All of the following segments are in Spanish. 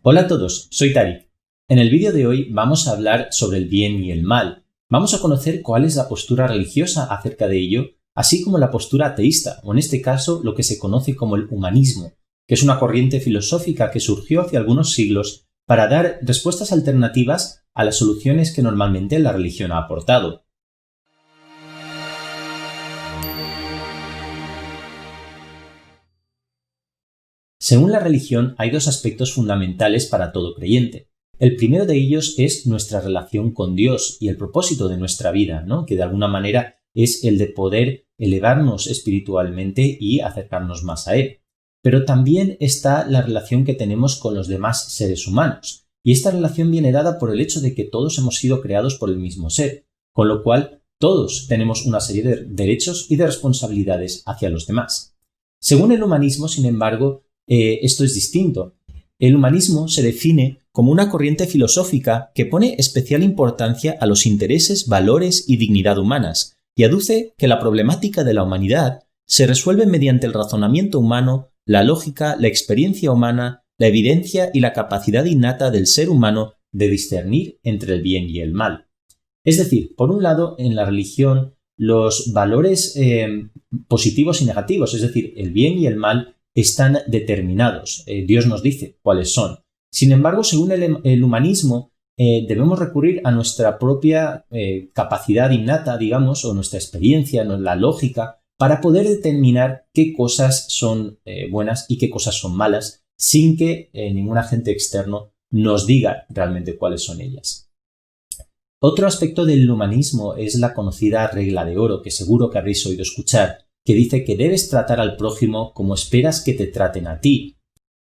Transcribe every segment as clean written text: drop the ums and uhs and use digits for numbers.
Hola a todos, soy Tarik. En el vídeo de hoy vamos a hablar sobre el bien y el mal. Vamos a conocer cuál es la postura religiosa acerca de ello, así como la postura ateísta, o en este caso lo que se conoce como el humanismo, que es una corriente filosófica que surgió hace algunos siglos para dar respuestas alternativas a las soluciones que normalmente la religión ha aportado. Según la religión, hay dos aspectos fundamentales para todo creyente. El primero de ellos es nuestra relación con Dios y el propósito de nuestra vida, ¿no? Que de alguna manera es el de poder elevarnos espiritualmente y acercarnos más a Él. Pero también está la relación que tenemos con los demás seres humanos. Y esta relación viene dada por el hecho de que todos hemos sido creados por el mismo ser, con lo cual todos tenemos una serie de derechos y de responsabilidades hacia los demás. Según el humanismo, sin embargo, esto es distinto. El humanismo se define como una corriente filosófica que pone especial importancia a los intereses, valores y dignidad humanas, y aduce que la problemática de la humanidad se resuelve mediante el razonamiento humano, la lógica, la experiencia humana, la evidencia y la capacidad innata del ser humano de discernir entre el bien y el mal. Es decir, por un lado, en la religión, los valores positivos y negativos, es decir, el bien y el mal, están determinados. Dios nos dice cuáles son. Sin embargo, según el humanismo, debemos recurrir a nuestra propia capacidad innata, digamos, o nuestra experiencia, la lógica, para poder determinar qué cosas son buenas y qué cosas son malas, sin que ningún agente externo nos diga realmente cuáles son ellas. Otro aspecto del humanismo es la conocida regla de oro, que seguro que habréis oído escuchar, que dice que debes tratar al prójimo como esperas que te traten a ti.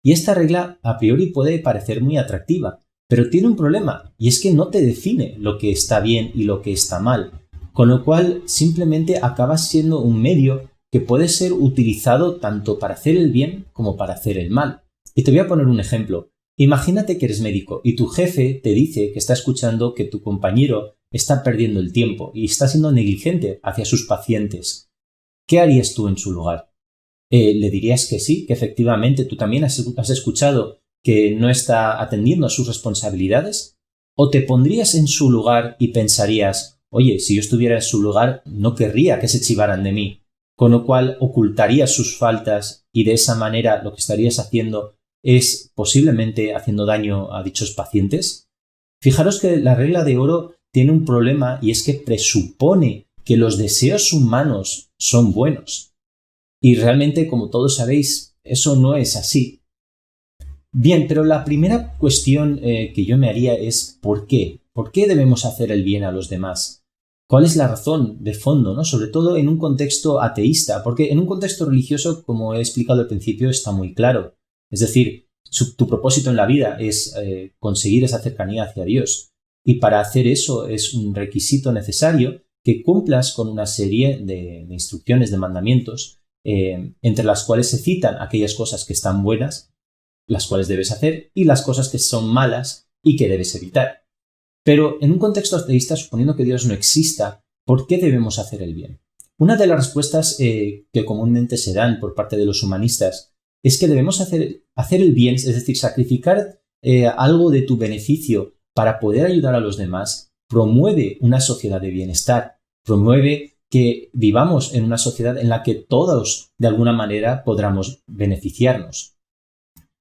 Y esta regla a priori puede parecer muy atractiva, pero tiene un problema, y es que no te define lo que está bien y lo que está mal, con lo cual simplemente acabas siendo un medio que puede ser utilizado tanto para hacer el bien como para hacer el mal. Y te voy a poner un ejemplo. Imagínate que eres médico y tu jefe te dice que está escuchando que tu compañero está perdiendo el tiempo y está siendo negligente hacia sus pacientes. ¿Qué harías tú en su lugar? ¿Le dirías que sí, que efectivamente tú también has escuchado que no está atendiendo a sus responsabilidades? ¿O te pondrías en su lugar y pensarías, oye, si yo estuviera en su lugar no querría que se chivaran de mí? Con lo cual ocultarías sus faltas y de esa manera lo que estarías haciendo es posiblemente haciendo daño a dichos pacientes. Fijaros que la regla de oro tiene un problema y es que presupone que los deseos humanos son buenos. Y realmente, como todos sabéis, eso no es así. Bien, pero la primera cuestión que yo me haría es ¿por qué? ¿Por qué debemos hacer el bien a los demás? ¿Cuál es la razón de fondo, ¿no? Sobre todo en un contexto ateísta, porque en un contexto religioso, como he explicado al principio, está muy claro. Es decir, tu propósito en la vida es conseguir esa cercanía hacia Dios. Y para hacer eso es un requisito necesario que cumplas con una serie de instrucciones, de mandamientos, entre las cuales se citan aquellas cosas que están buenas, las cuales debes hacer, y las cosas que son malas y que debes evitar. Pero en un contexto ateísta, suponiendo que Dios no exista, ¿por qué debemos hacer el bien? Una de las respuestas que comúnmente se dan por parte de los humanistas es que debemos hacer el bien, es decir, sacrificar algo de tu beneficio para poder ayudar a los demás, promueve una sociedad de bienestar, promueve que vivamos en una sociedad en la que todos, de alguna manera, podamos beneficiarnos.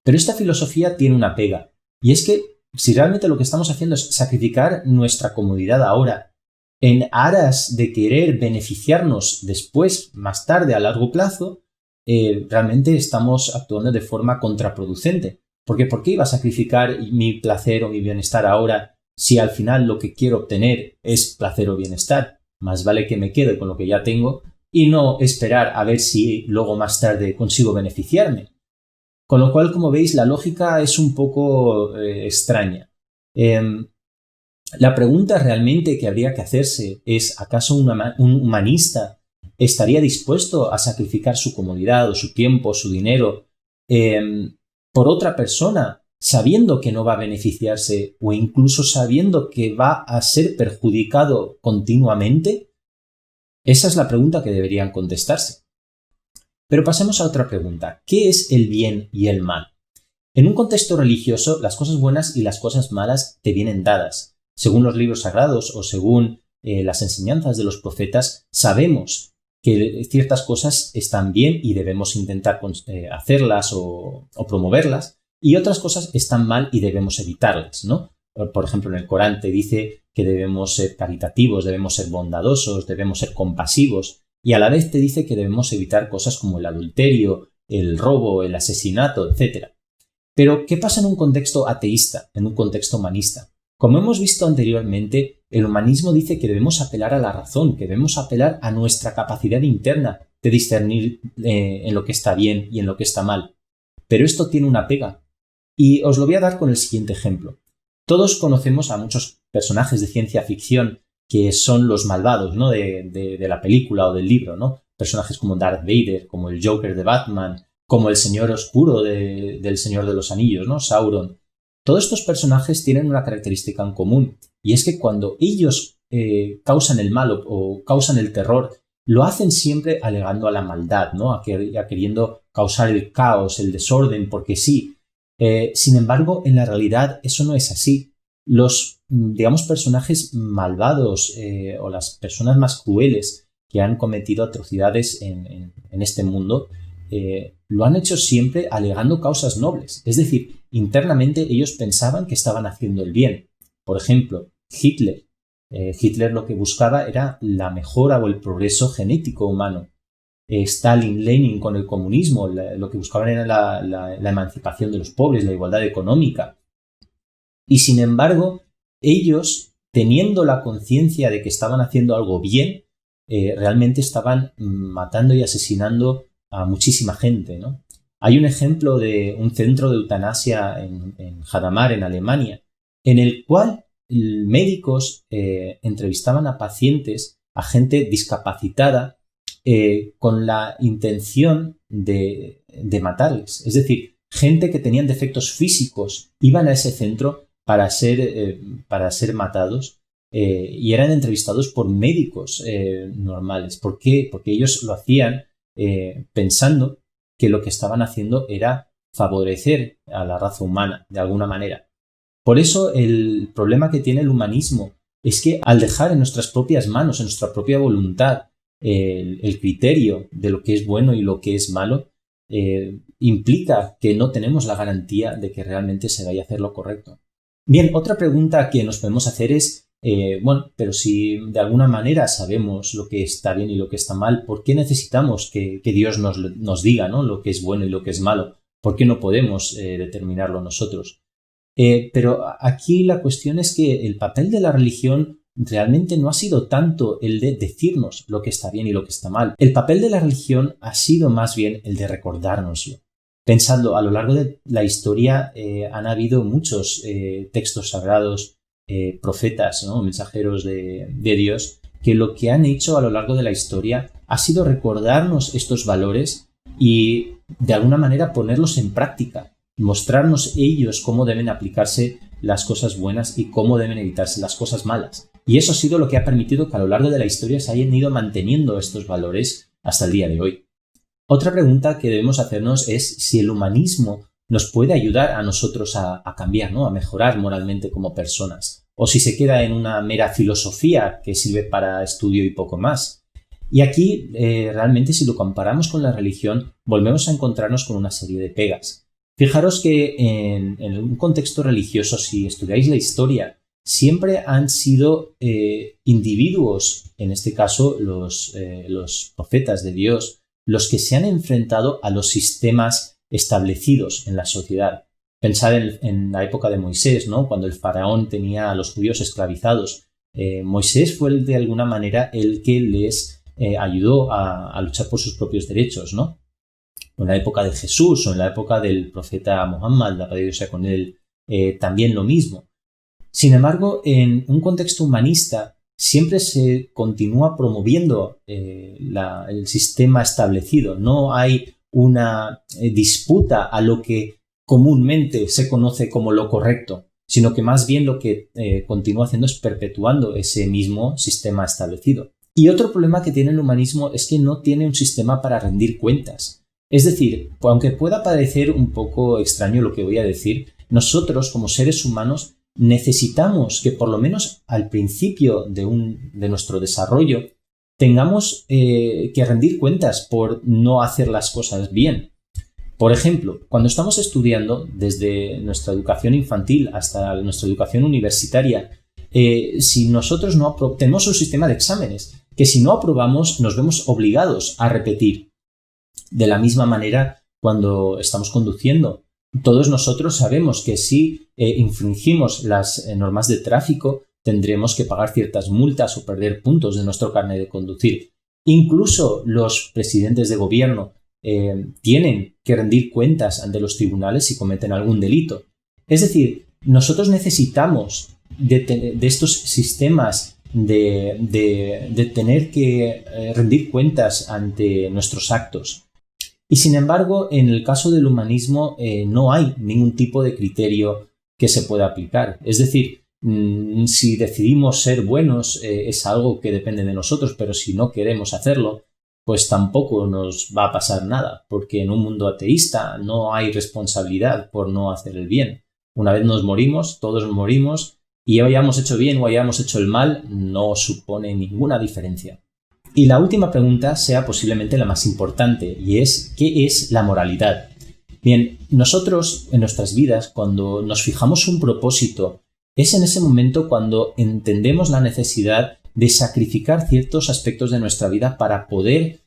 Pero esta filosofía tiene una pega, y es que si realmente lo que estamos haciendo es sacrificar nuestra comodidad ahora, en aras de querer beneficiarnos después, más tarde, a largo plazo, realmente estamos actuando de forma contraproducente. Porque ¿por qué iba a sacrificar mi placer o mi bienestar ahora si al final lo que quiero obtener es placer o bienestar? Más vale que me quede con lo que ya tengo y no esperar a ver si luego más tarde consigo beneficiarme. Con lo cual, como veis, la lógica es un poco extraña. La pregunta realmente que habría que hacerse es, ¿acaso un humanista estaría dispuesto a sacrificar su comodidad o su tiempo, su dinero, por otra persona, sabiendo que no va a beneficiarse o incluso sabiendo que va a ser perjudicado continuamente? Esa es la pregunta que deberían contestarse. Pero pasemos a otra pregunta. ¿Qué es el bien y el mal? En un contexto religioso, las cosas buenas y las cosas malas te vienen dadas. Según los libros sagrados o según las enseñanzas de los profetas, sabemos que ciertas cosas están bien y debemos intentar hacerlas o promoverlas, y otras cosas están mal y debemos evitarlas, ¿no? Por ejemplo, en el Corán te dice que debemos ser caritativos, debemos ser bondadosos, debemos ser compasivos, y a la vez te dice que debemos evitar cosas como el adulterio, el robo, el asesinato, etc. Pero, ¿qué pasa en un contexto ateísta, en un contexto humanista? Como hemos visto anteriormente, el humanismo dice que debemos apelar a la razón, que debemos apelar a nuestra capacidad interna de discernir en lo que está bien y en lo que está mal. Pero esto tiene una pega. Y os lo voy a dar con el siguiente ejemplo. Todos conocemos a muchos personajes de ciencia ficción que son los malvados, ¿no? de la película o del libro, ¿no? Personajes como Darth Vader, como el Joker de Batman, como el Señor Oscuro del Señor de los Anillos, ¿no? Sauron. Todos estos personajes tienen una característica en común, y es que cuando ellos causan el mal o causan el terror, lo hacen siempre alegando a la maldad, ¿no? A queriendo causar el caos, el desorden, porque sí. Sin embargo, en la realidad eso no es así. Los, digamos, personajes malvados o las personas más crueles que han cometido atrocidades en este mundo lo han hecho siempre alegando causas nobles. Es decir, internamente ellos pensaban que estaban haciendo el bien. Por ejemplo, Hitler. Hitler lo que buscaba era la mejora o el progreso genético humano. Stalin, Lenin con el comunismo, lo que buscaban era la emancipación de los pobres, la igualdad económica. Y sin embargo, ellos, teniendo la conciencia de que estaban haciendo algo bien, realmente estaban matando y asesinando a muchísima gente, ¿no? Hay un ejemplo de un centro de eutanasia en Hadamar, en Alemania, en el cual médicos entrevistaban a pacientes, a gente discapacitada, con la intención de matarles. Es decir, gente que tenían defectos físicos iban a ese centro para ser matados y eran entrevistados por médicos normales. ¿Por qué? Porque ellos lo hacían pensando que lo que estaban haciendo era favorecer a la raza humana de alguna manera. Por eso el problema que tiene el humanismo es que al dejar en nuestras propias manos, en nuestra propia voluntad, el criterio de lo que es bueno y lo que es malo, implica que no tenemos la garantía de que realmente se vaya a hacer lo correcto. Bien, otra pregunta que nos podemos hacer es, pero si de alguna manera sabemos lo que está bien y lo que está mal, ¿por qué necesitamos que Dios nos diga, ¿no? Lo que es bueno y lo que es malo? ¿Por qué no podemos determinarlo nosotros? Pero aquí la cuestión es que el papel de la religión realmente no ha sido tanto el de decirnos lo que está bien y lo que está mal. El papel de la religión ha sido más bien el de recordárnoslo. Pensadlo, a lo largo de la historia han habido muchos textos sagrados, profetas, ¿no? Mensajeros de Dios, que lo que han hecho a lo largo de la historia ha sido recordarnos estos valores y de alguna manera ponerlos en práctica, mostrarnos ellos cómo deben aplicarse las cosas buenas y cómo deben evitarse las cosas malas. Y eso ha sido lo que ha permitido que a lo largo de la historia se hayan ido manteniendo estos valores hasta el día de hoy. Otra pregunta que debemos hacernos es si el humanismo nos puede ayudar a nosotros a cambiar, ¿no? A mejorar moralmente como personas, o si se queda en una mera filosofía que sirve para estudio y poco más. Y aquí, realmente, si lo comparamos con la religión, volvemos a encontrarnos con una serie de pegas. Fijaros que en un contexto religioso, si estudiáis la historia, siempre han sido individuos, en este caso los profetas de Dios, los que se han enfrentado a los sistemas establecidos en la sociedad. Pensad en la época de Moisés, ¿no? Cuando el faraón tenía a los judíos esclavizados. Moisés fue de alguna manera el que les ayudó a luchar por sus propios derechos, ¿no? En la época de Jesús o en la época del profeta Muhammad, la paz de Dios sea con él, también lo mismo. Sin embargo, en un contexto humanista siempre se continúa promoviendo el sistema establecido. No hay una disputa a lo que comúnmente se conoce como lo correcto, sino que más bien lo que continúa haciendo es perpetuando ese mismo sistema establecido. Y otro problema que tiene el humanismo es que no tiene un sistema para rendir cuentas. Es decir, aunque pueda parecer un poco extraño lo que voy a decir, nosotros como seres humanos necesitamos que por lo menos al principio de nuestro desarrollo tengamos que rendir cuentas por no hacer las cosas bien. Por ejemplo, cuando estamos estudiando desde nuestra educación infantil hasta nuestra educación universitaria, si nosotros tenemos un sistema de exámenes que si no aprobamos nos vemos obligados a repetir. De la misma manera, cuando estamos conduciendo, todos nosotros sabemos que si infringimos las normas de tráfico, tendremos que pagar ciertas multas o perder puntos de nuestro carnet de conducir. Incluso los presidentes de gobierno tienen que rendir cuentas ante los tribunales si cometen algún delito. Es decir, nosotros necesitamos de estos sistemas de tener que rendir cuentas ante nuestros actos. Y sin embargo, en el caso del humanismo no hay ningún tipo de criterio que se pueda aplicar. Es decir, si decidimos ser buenos es algo que depende de nosotros, pero si no queremos hacerlo, pues tampoco nos va a pasar nada, porque en un mundo ateísta no hay responsabilidad por no hacer el bien. Una vez nos morimos, todos morimos, y hayamos hecho bien o hayamos hecho el mal, no supone ninguna diferencia. Y la última pregunta sea posiblemente la más importante, y es ¿qué es la moralidad? Bien, nosotros en nuestras vidas, cuando nos fijamos un propósito, es en ese momento cuando entendemos la necesidad de sacrificar ciertos aspectos de nuestra vida para poder,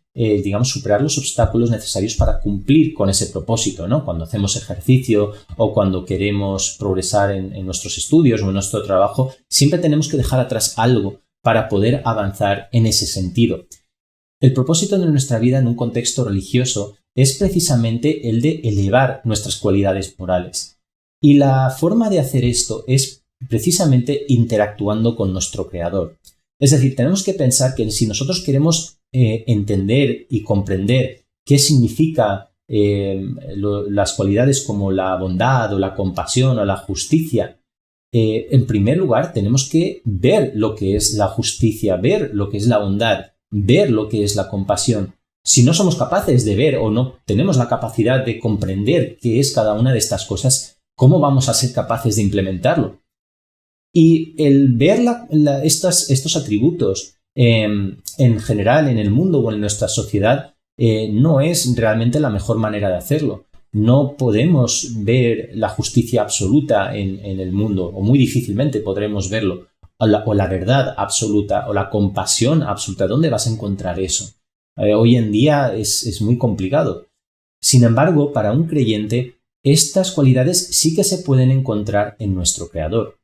superar los obstáculos necesarios para cumplir con ese propósito, ¿no? Cuando hacemos ejercicio o cuando queremos progresar en nuestros estudios o en nuestro trabajo, siempre tenemos que dejar atrás algo para poder avanzar en ese sentido. El propósito de nuestra vida en un contexto religioso es precisamente el de elevar nuestras cualidades morales. Y la forma de hacer esto es precisamente interactuando con nuestro Creador. Es decir, tenemos que pensar que si nosotros queremos entender y comprender qué significa las cualidades como la bondad o la compasión o la justicia, en primer lugar tenemos que ver lo que es la justicia, ver lo que es la bondad, ver lo que es la compasión. Si no somos capaces de ver o no tenemos la capacidad de comprender qué es cada una de estas cosas, ¿cómo vamos a ser capaces de implementarlo? Y el ver estos atributos en general en el mundo o en nuestra sociedad no es realmente la mejor manera de hacerlo. No podemos ver la justicia absoluta en el mundo, o muy difícilmente podremos verlo, o la verdad absoluta, o la compasión absoluta. ¿Dónde vas a encontrar eso? Hoy en día es muy complicado. Sin embargo, para un creyente, estas cualidades sí que se pueden encontrar en nuestro Creador.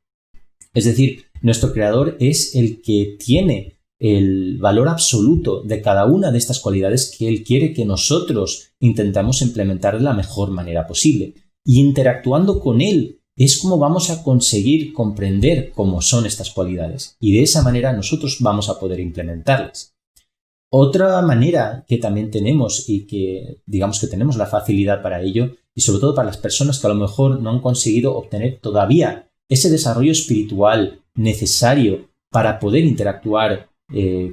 Es decir, nuestro Creador es el que tiene el valor absoluto de cada una de estas cualidades que Él quiere que nosotros intentamos implementar de la mejor manera posible. Y interactuando con Él es como vamos a conseguir comprender cómo son estas cualidades. Y de esa manera nosotros vamos a poder implementarlas. Otra manera que también tenemos y que digamos que tenemos la facilidad para ello, y sobre todo para las personas que a lo mejor no han conseguido obtener todavía ese desarrollo espiritual necesario para poder interactuar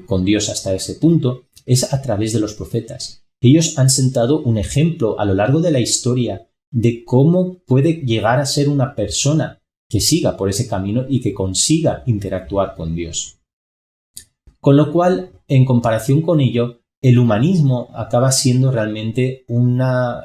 con Dios hasta ese punto, es a través de los profetas. Ellos han sentado un ejemplo a lo largo de la historia de cómo puede llegar a ser una persona que siga por ese camino y que consiga interactuar con Dios. Con lo cual, en comparación con ello, el humanismo acaba siendo realmente una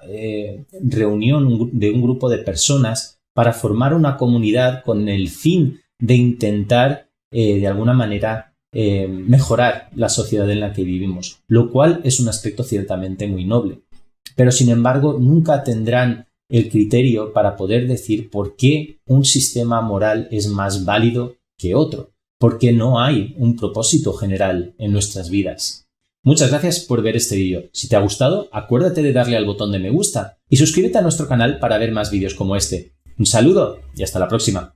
reunión de un grupo de personas para formar una comunidad con el fin de intentar, de alguna manera, mejorar la sociedad en la que vivimos, lo cual es un aspecto ciertamente muy noble. Pero, sin embargo, nunca tendrán el criterio para poder decir por qué un sistema moral es más válido que otro, porque no hay un propósito general en nuestras vidas. Muchas gracias por ver este vídeo. Si te ha gustado, acuérdate de darle al botón de me gusta y suscríbete a nuestro canal para ver más vídeos como este. Un saludo y hasta la próxima.